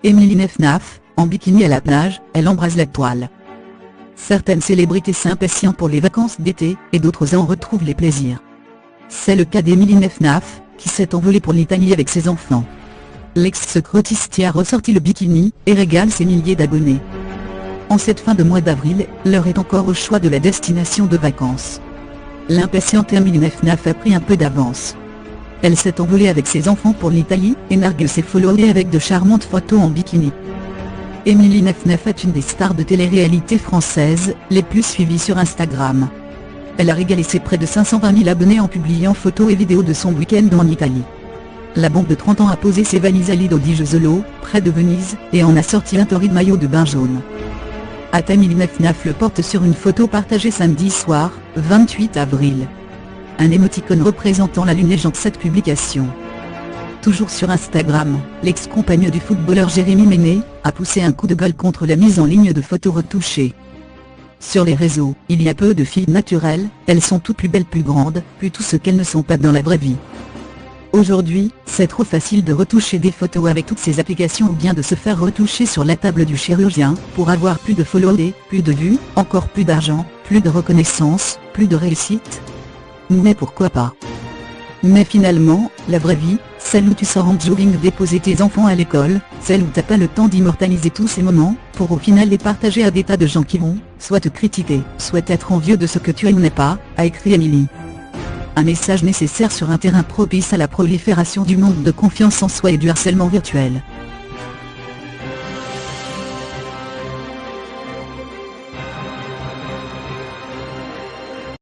Émilie Nefnaf, en bikini à la plage, elle embrase la toile. Certaines célébrités s'impatientent pour les vacances d'été, et d'autres en retrouvent les plaisirs. C'est le cas d'Émilie Nefnaf, qui s'est envolée pour l'Italie avec ses enfants. L'ex-secretiste a ressorti le bikini, et régale ses milliers d'abonnés. En cette fin de mois d'avril, l'heure est encore au choix de la destination de vacances. L'impatiente Émilie Nefnaf a pris un peu d'avance. Elle s'est envolée avec ses enfants pour l'Italie, et nargue ses followers avec de charmantes photos en bikini. Émilie Nefnaf est une des stars de télé-réalité françaises, les plus suivies sur Instagram. Elle a régalé ses près de 520 000 abonnés en publiant photos et vidéos de son week-end en Italie. La bombe de 30 ans a posé ses valises à Lido di Jesolo, près de Venise, et en a sorti un torride maillot de bain jaune. Émilie Nefnaf le porte sur une photo partagée samedi soir, 28 avril. Un émoticône représentant la lune légende cette publication. Toujours sur Instagram, l'ex-compagne du footballeur Jérémy Méné, a poussé un coup de gueule contre la mise en ligne de photos retouchées. Sur les réseaux, il y a peu de filles naturelles, elles sont toutes plus belles, plus grandes, plus tout ce qu'elles ne sont pas dans la vraie vie. Aujourd'hui, c'est trop facile de retoucher des photos avec toutes ces applications ou bien de se faire retoucher sur la table du chirurgien, pour avoir plus de followers, plus de vues, encore plus d'argent, plus de reconnaissance, plus de réussite. Mais pourquoi pas? Mais finalement, la vraie vie, celle où tu sors en jogging déposer tes enfants à l'école, celle où t'as pas le temps d'immortaliser tous ces moments, pour au final les partager à des tas de gens qui vont, soit te critiquer, soit être envieux de ce que tu es ou n'es pas, a écrit Émilie. Un message nécessaire sur un terrain propice à la prolifération du manque de confiance en soi et du harcèlement virtuel.